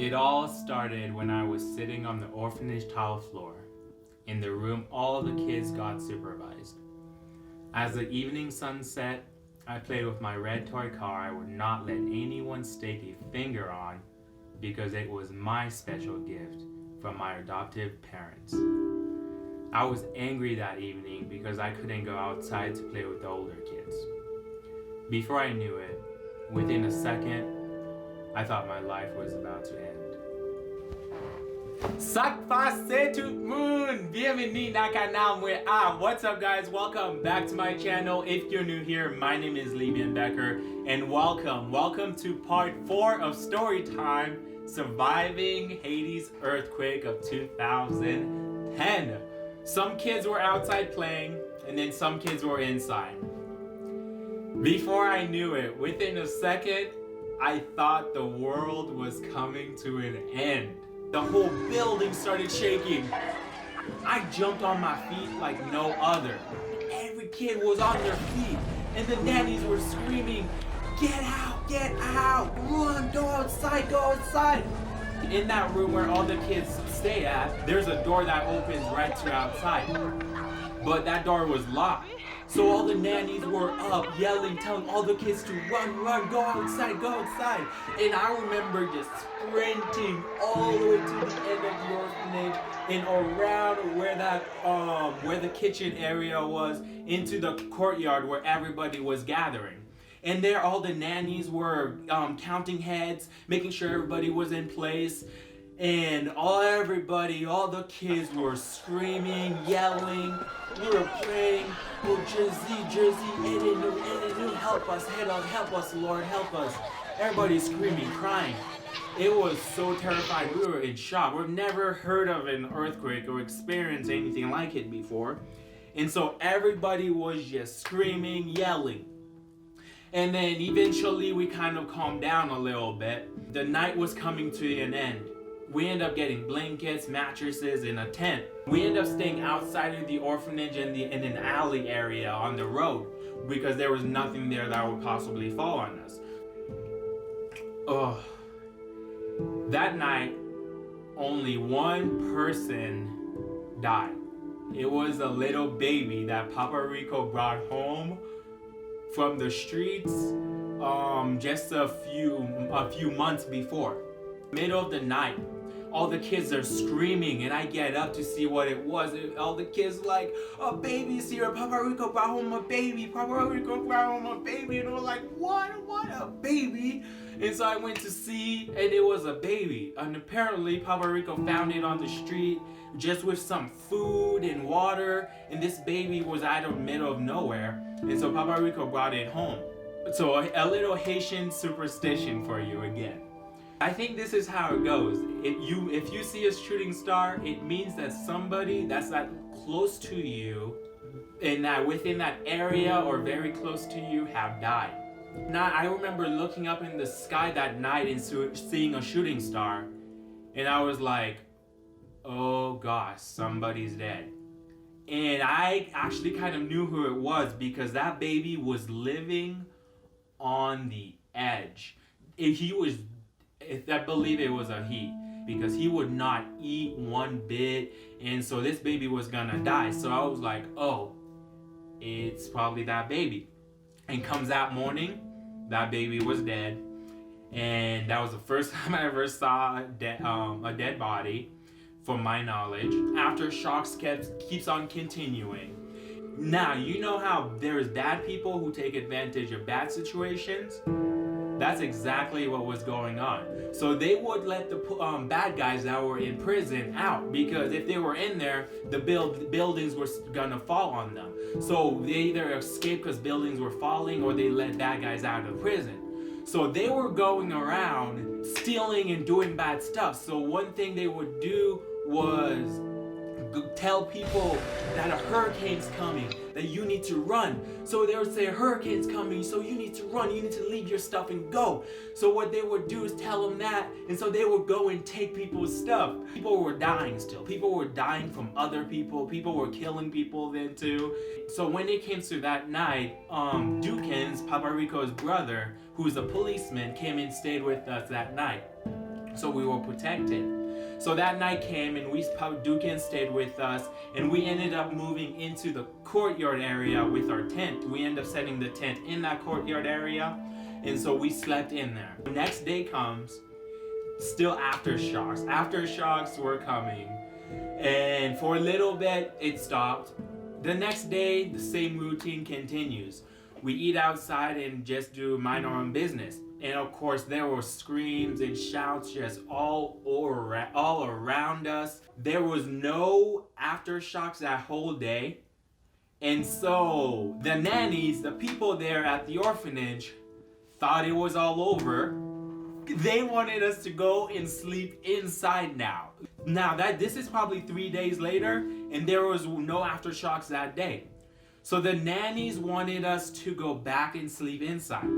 It all started when I was sitting on the orphanage tile floor, in the room all the kids got supervised. As the evening sun set, I played with my red toy car I would not let anyone stick a finger on because it was my special gift from my adoptive parents. I was angry that evening because I couldn't go outside to play with the older kids. Before I knew it, within a second, I thought my life was about to end. Sak passe tout moun! Bienvenue na canal mwen a! What's up guys? Welcome back to my channel. If you're new here, my name is Levian Becker and welcome to part 4 of story time, Surviving Haiti's Earthquake of 2010. Some kids were outside playing and then some kids were inside. Before I knew it, within a second, I thought the world was coming to an end. The whole building started shaking. I jumped on my feet like no other. Every kid was on their feet and the nannies were screaming, "Get out, get out, run, go outside, go outside." In that room where all the kids stay at, there's a door that opens right to outside. But that door was locked. So all the nannies were up yelling, telling all the kids to run, go outside, go outside. And I remember just sprinting all the way to the end of the orphanage and around where the kitchen area was into the courtyard where everybody was gathering. And there all the nannies were counting heads, making sure everybody was in place. And all the kids were screaming, yelling. We were praying, "Oh, Jersey, Edenu, help us, help us, Lord, help us." Everybody screaming, crying. It was so terrifying. We were in shock. We've never heard of an earthquake or experienced anything like it before. And so everybody was just screaming, yelling. And then eventually we kind of calmed down a little bit. The night was coming to an end. We ended up getting blankets, mattresses, and a tent. We ended up staying outside of the orphanage in an alley area on the road because there was nothing there that would possibly fall on us. Oh, that night, only one person died. It was a little baby that Papa Rico brought home from the streets just a few months before. Middle of the night, all the kids are screaming and I get up to see what it was. All the kids like, "A baby's here, Papa Rico brought home a baby, Papa Rico brought home a baby." And we're like, what a baby? And so I went to see and it was a baby. And apparently Papa Rico found it on the street just with some food and water. And this baby was out of the middle of nowhere. And so Papa Rico brought it home. So a little Haitian superstition for you again. I think this is how it goes. If you see a shooting star, it means that somebody that's that close to you and that within that area or very close to you have died. Now, I remember looking up in the sky that night and seeing a shooting star, and I was like, "Oh gosh, somebody's dead." And I actually kind of knew who it was because that baby was living on the edge. I believe it was a he, because he would not eat one bit, and so this baby was gonna die. So I was like, "Oh, it's probably that baby." And comes that morning, that baby was dead, and that was the first time I ever saw a dead body, from my knowledge. Aftershocks keeps on continuing. Now, you know how there's bad people who take advantage of bad situations? That's exactly what was going on. So they would let the bad guys that were in prison out because if they were in there, the buildings were gonna fall on them. So they either escaped because buildings were falling or they let bad guys out of prison. So they were going around stealing and doing bad stuff. So one thing they would do was tell people that a hurricane's coming, that you need to run. So they would say, "A hurricane's coming, so you need to run, you need to leave your stuff and go." So what they would do is tell them that, and so they would go and take people's stuff. People were dying still. People were dying from other people. People were killing people then too. So when it came to that night, Dukins, Papa Rico's brother, who's a policeman, came and stayed with us that night. so we were protected. So that night came and Dukin stayed with us, and we ended up moving into the courtyard area with our tent. We ended up setting the tent in that courtyard area, and so we slept in there. The next day comes, still aftershocks. Aftershocks were coming, and for a little bit it stopped. The next day, the same routine continues. We eat outside and just mind our own business. And of course, there were screams and shouts just all around us. There was no aftershocks that whole day. And so the nannies, the people there at the orphanage, thought it was all over. They wanted us to go and sleep inside now. Now this is probably 3 days later, and there was no aftershocks that day. So the nannies wanted us to go back and sleep inside.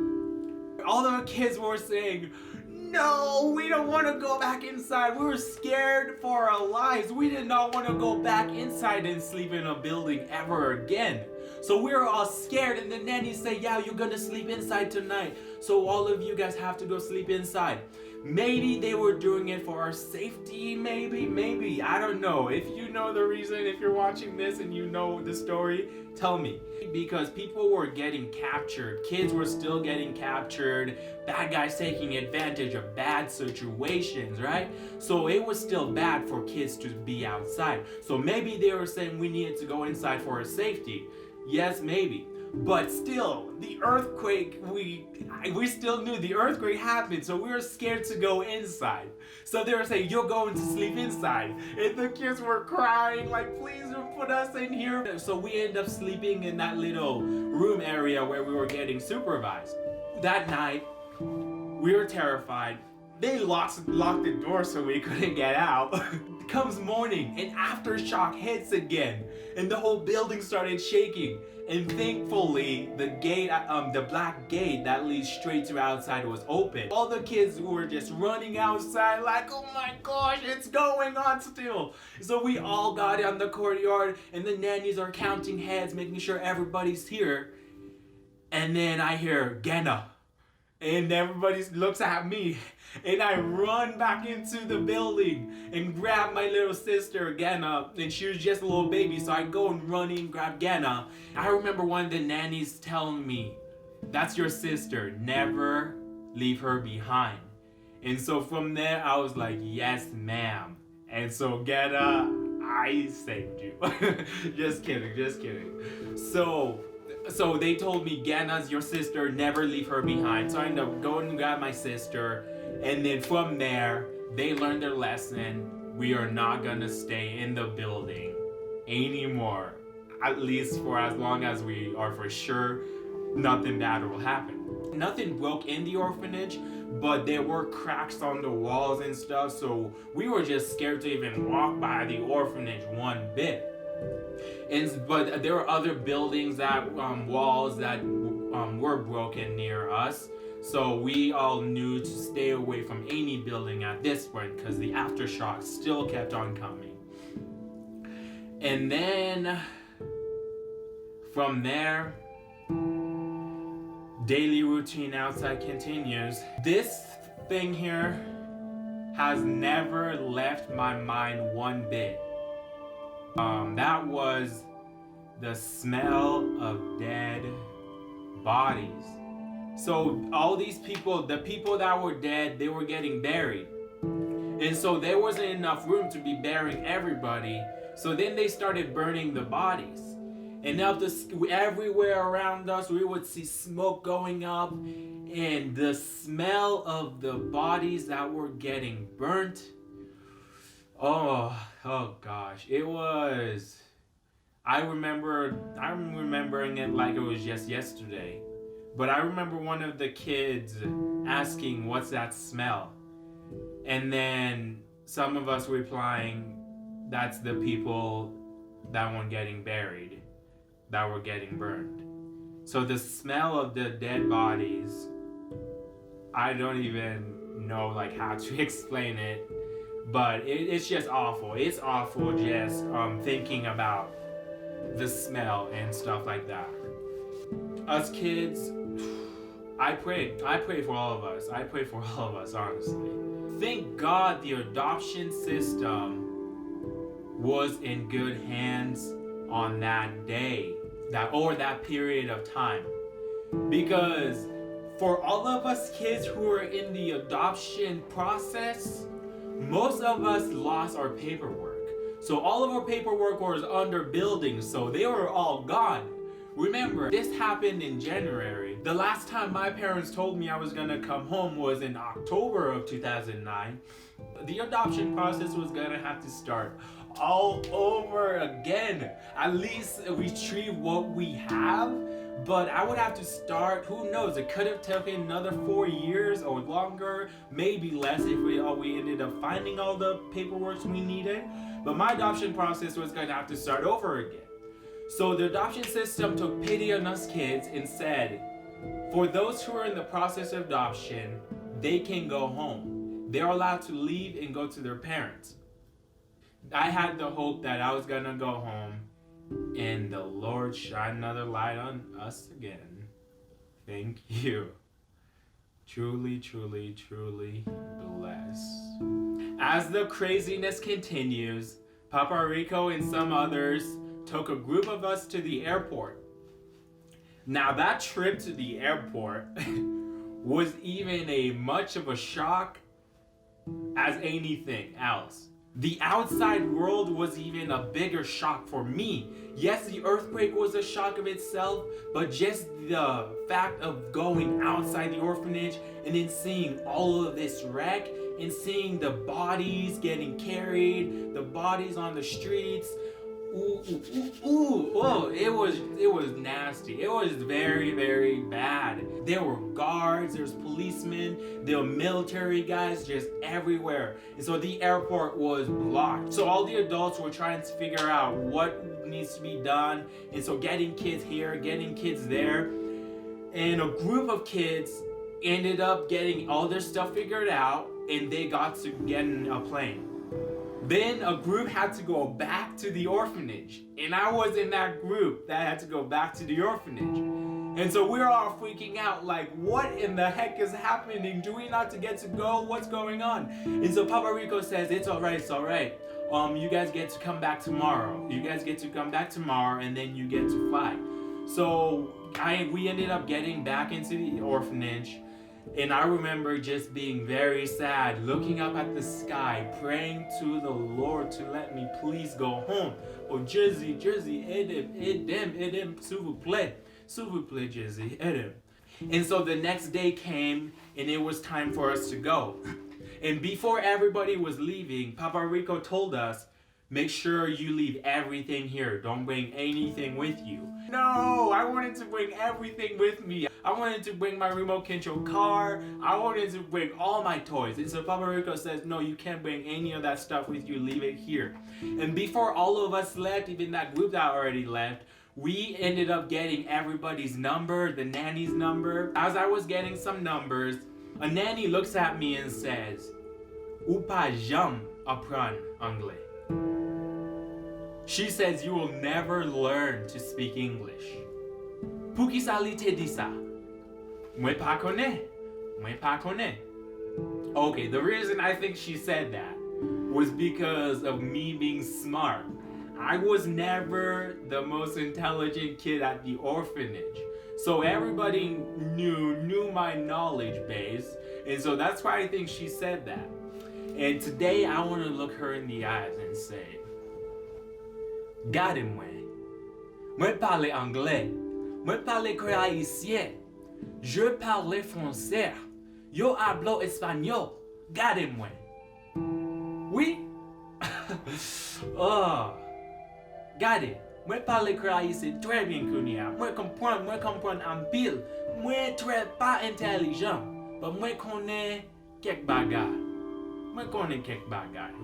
All the kids were saying, no, we don't want to go back inside. We were scared for our lives. We did not want to go back inside and sleep in a building ever again. So we were all scared, and the nannies say, yeah, you're gonna sleep inside tonight. So all of you guys have to go sleep inside. Maybe they were doing it for our safety, maybe, I don't know. If you know the reason, if you're watching this and you know the story, tell me. Because people were getting captured, kids were still getting captured, bad guys taking advantage of bad situations, right? So it was still bad for kids to be outside. So maybe they were saying we needed to go inside for our safety. Yes, maybe. But still, the earthquake, we still knew the earthquake happened, so we were scared to go inside. So they were saying, you're going to sleep inside. And the kids were crying, like, please don't put us in here. So we ended up sleeping in that little room area where we were getting supervised. That night, we were terrified. They locked the door so we couldn't get out. Comes morning, and aftershock hits again, and the whole building started shaking. And thankfully, the gate, the black gate that leads straight to outside was open. All the kids were just running outside like, oh my gosh, it's going on still. So we all got on the courtyard, and the nannies are counting heads, making sure everybody's here. And then I hear, Genna. And everybody looks at me, and I run back into the building and grab my little sister, Genna, and she was just a little baby, so I go and run in, grab Genna. I remember one of the nannies telling me, that's your sister, never leave her behind. And so from there, I was like, yes, ma'am. And so Genna, I saved you. Just kidding. So they told me, Genna's your sister, never leave her behind. So I ended up going and grab my sister. And then from there, they learned their lesson. We are not gonna stay in the building anymore. At least for as long as we are for sure nothing bad will happen. Nothing broke in the orphanage, but there were cracks on the walls and stuff. So we were just scared to even walk by the orphanage one bit. But there were other buildings that walls that were broken near us, so we all knew to stay away from any building at this point because the aftershocks still kept on coming. And then from there, daily routine outside continues. This thing here has never left my mind one bit. That was the smell of dead bodies. So all these people, the people that were dead, they were getting buried. And so there wasn't enough room to be burying everybody. So then they started burning the bodies. And now everywhere around us, we would see smoke going up. And the smell of the bodies that were getting burnt. Oh gosh, it was, I'm remembering it like it was just yesterday. But I remember one of the kids asking, what's that smell? And then some of us replying, that's the people that weren't getting buried, that were getting burned. So the smell of the dead bodies, I don't even know like how to explain it. But it's just awful. It's awful just thinking about the smell and stuff like that. Us kids, I pray for all of us. I pray for all of us, honestly. thank God the adoption system was in good hands on that day, that period of time. Because for all of us kids who are in the adoption process, most of us lost our paperwork. So all of our paperwork was under buildings, so they were all gone. Remember, this happened in January. The last time my parents told me I was gonna come home was in October of 2009. The adoption process was gonna have to start all over again. At least retrieve what we have, but I would have to start, who knows, it could have taken another 4 years or longer, maybe less if we ended up finding all the paperwork we needed. But my adoption process was gonna have to start over again. So the adoption system took pity on us kids and said, for those who are in the process of adoption, they can go home. They're allowed to leave and go to their parents. I had the hope that I was gonna go home, and the Lord shined another light on us again. Thank you. Truly, truly, truly blessed. As the craziness continues, Papa Rico and some others took a group of us to the airport. Now that trip to the airport was even a much of a shock as anything else. The outside world was even a bigger shock for me. Yes, the earthquake was a shock of itself, but just the fact of going outside the orphanage and then seeing all of this wreck and seeing the bodies getting carried, the bodies on the streets. It was nasty. It was very, very bad. There were guards, there was policemen, there were military guys just everywhere. And so the airport was blocked. So all the adults were trying to figure out what needs to be done. And so getting kids here, getting kids there. And a group of kids ended up getting all their stuff figured out, and they got to get in a plane. Then a group had to go back to the orphanage, and I was in that group that had to go back to the orphanage. And so we were all freaking out, like, what in the heck is happening? Do we not get to go? What's going on? And so Papa Rico says, it's all right. You guys get to come back tomorrow. You guys get to come back tomorrow, and then you get to fly. So we ended up getting back into the orphanage. And I remember just being very sad, looking up at the sky, praying to the Lord to let me please go home. Oh, Jersey, edem, s'il vous plaît, Jersey, edem. And so the next day came, and it was time for us to go. And before everybody was leaving, Papa Rico told us, make sure you leave everything here. Don't bring anything with you. No, I wanted to bring everything with me. I wanted to bring my remote control car. I wanted to bring all my toys. And so Papa Rico says, no, you can't bring any of that stuff with you. Leave it here. And before all of us left, even that group that already left, we ended up getting everybody's number, the nanny's number. As I was getting some numbers, a nanny looks at me and says, "Ou pas jamais apprendre anglais." She says, you will never learn to speak English. Pour qui ça li te dit ça? Moi pas connais. Okay, the reason I think she said that was because of me being smart. I was never the most intelligent kid at the orphanage. So everybody knew my knowledge base. And so that's why I think she said that. And today I want to look her in the eyes and say, gardez-moi. Moi parle anglais. Moi parle haïtien. Je parle français. Yo hablo espagnol. Gardez-moi. Oui? Oh. Gardez. Moi parle haïtien très bien kounia. Moi comprendre en pile. Moi très pas intelligent. But moi connais quelques bagages.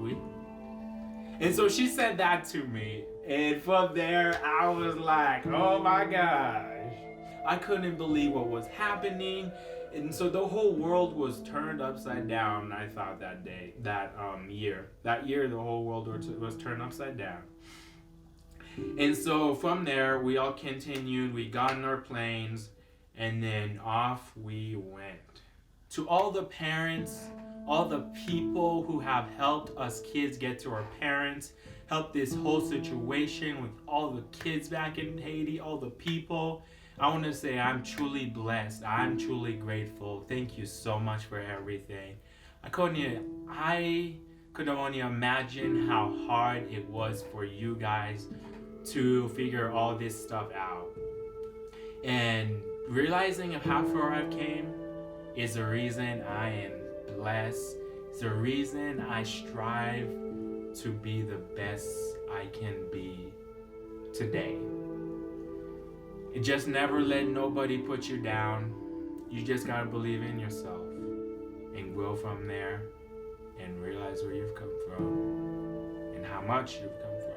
Oui? And so she said that to me. And from there, I was like, oh my gosh. I couldn't believe what was happening. And so the whole world was turned upside down, I thought, that day, that year. That year, the whole world was turned upside down. And so from there, we all continued. We got in our planes, and then off we went. To all the parents, all the people who have helped us kids get to our parents, helped this whole situation with all the kids back in Haiti, all the people. I want to say I'm truly blessed. I'm truly grateful. Thank you so much for everything. I could only imagine how hard it was for you guys to figure all this stuff out. And realizing of how far I've came is the reason I am blessed. It's the reason I strive to be the best I can be today. It just never let nobody put you down. You just gotta believe in yourself and grow from there and realize where you've come from and how much you've come from.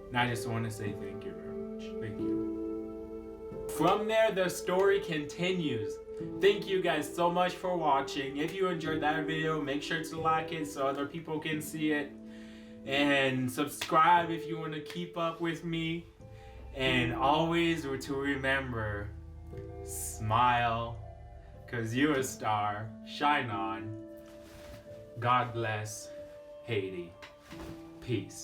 And I just want to say thank you very much. Thank you. From there, the story continues. Thank you guys so much for watching. If you enjoyed that video, make sure to like it so other people can see it. And subscribe if you want to keep up with me. And always to remember, smile, because you're a star. Shine on. God bless Haiti. Peace.